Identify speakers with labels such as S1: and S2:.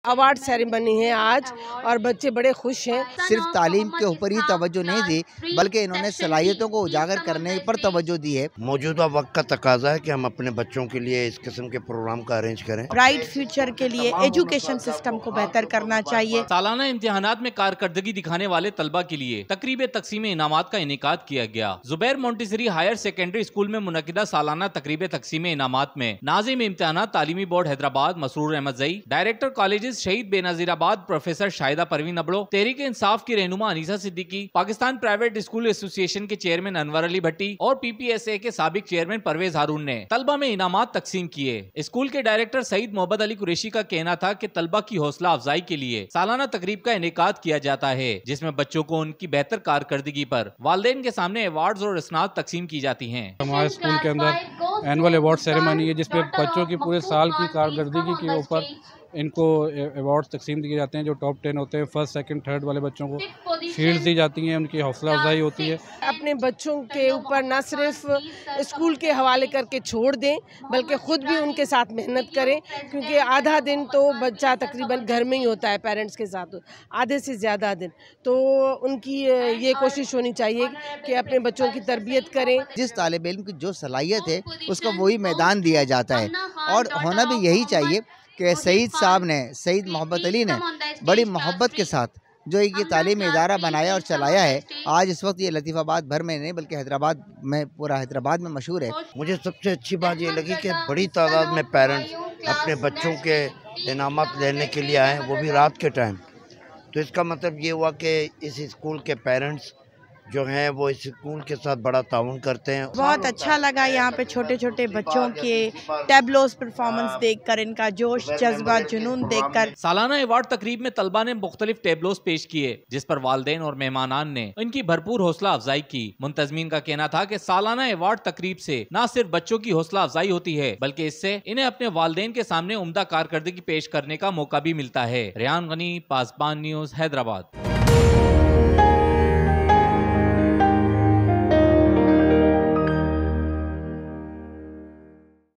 S1: Award ceremony है आज और बच्चे बड़े खुश हैं।
S2: सिर्फ तालीम के ऊपर ही तवज्जो नहीं दी बल्कि इन्होंने सलाहियतों को उजागर करने पर तवज्जो दी है।
S3: मौजूदा वक्त का तकाजा है कि हम अपने बच्चों के लिए इस किस्म के प्रोग्राम का अरेंज करें।
S4: ब्राइट फ्यूचर के लिए एजुकेशन सिस्टम को बेहतर करना चाहिए।
S5: सालाना इम्तिहानात में कारकर्दगी दिखाने वाले तलबा के लिए तकरीब तकसीम इनामात का इनेकाद किया गया। Zubair Montessori higher secondary school में मुनकिदा सालाना तकरीब तकसीम इनामात में नाज़िम इम्तिहानात तालीमी बोर्ड हैदराबाद मसरूर अहमद जई, डायरेक्टर कॉलेजेस शहीद बेनजीराबाद प्रोफेसर शाहिदा परवीन अबड़ो, तहरीक इंसाफ की रहनुमा Anisa Siddiqui, Pakistan private school association के चेयरमैन अनवर अली भट्टी और PPSA के साबिक चेयरमैन परवेज हारून ने तलबा में इनामात तकसीम किए। स्कूल के डायरेक्टर सईद मोहम्मद अली कुरैशी का कहना था कि तलबा की हौसला अफजाई के लिए सालाना तकरीब का इनेकाद किया जाता है, जिसमें बच्चों को उनकी बेहतर कारकर्दगी पर वालिदैन के सामने अवार्ड्स और इसनाद तकसीम की जाती हैं।
S6: हमारे स्कूल के अंदर एनुअल अवार्ड सेरेमनी है जिसपे बच्चों की पूरे साल की कारकर्दगी के ऊपर इनको अवार्ड तकसीम दिए जाते हैं। जो टॉप 10 होते हैं, फर्स्ट सेकंड थर्ड वाले बच्चों को शील्ड्स दी जाती हैं, उनकी हौसला अफजाई होती है।
S1: अपने बच्चों के ऊपर न सिर्फ स्कूल के हवाले करके छोड़ दें बल्कि खुद भी उनके साथ मेहनत करें, क्योंकि आधा दिन तो बच्चा तकरीबन घर में ही होता है पेरेंट्स के साथ, आधे से ज़्यादा दिन। तो उनकी ये कोशिश होनी चाहिए कि अपने बच्चों की तरबियत करें।
S2: जिस तालिब इल्म की जो सलाहियत है उसका वही मैदान दिया जाता है और होना भी यही चाहिए कि सईद साहब ने, सईद मोहब्बत अली ने बड़ी मोहब्बत के साथ जो ये तालीमी इदारा बनाया और चलाया है, आज इस वक्त ये लतीफ़ाबाद भर में नहीं बल्कि हैदराबाद में, पूरा हैदराबाद में मशहूर है।
S3: मुझे सबसे अच्छी बात ये लगी कि बड़ी तादाद में पेरेंट्स अपने बच्चों के इनामात लेने के लिए आए, वो भी रात के टाइम। तो इसका मतलब ये हुआ कि इस स्कूल के पेरेंट्स जो हैं वो इस स्कूल के साथ बड़ा ताउन करते हैं।
S4: बहुत अच्छा लगा यहाँ पे छोटे छोटे बच्चों के टैबलोस परफॉर्मेंस देखकर, इनका जोश जज्बा जुनून देखकर।
S5: सालाना अवार्ड तकरीब में तलबा ने मुख्तलिफ टेबलोस पेश किए, जिस पर वालिदैन और मेहमानान ने इनकी भरपूर हौसला अफजाई की। मुंतजमीन का कहना था कि सालाना अवार्ड तकरीब से न सिर्फ बच्चों की हौसला अफजाई होती है बल्कि इससे इन्हें अपने वालिदैन के सामने उम्दा कारकर्दगी पेश करने का मौका भी मिलता है। रेहान गनी, पासबान न्यूज़, हैदराबाद।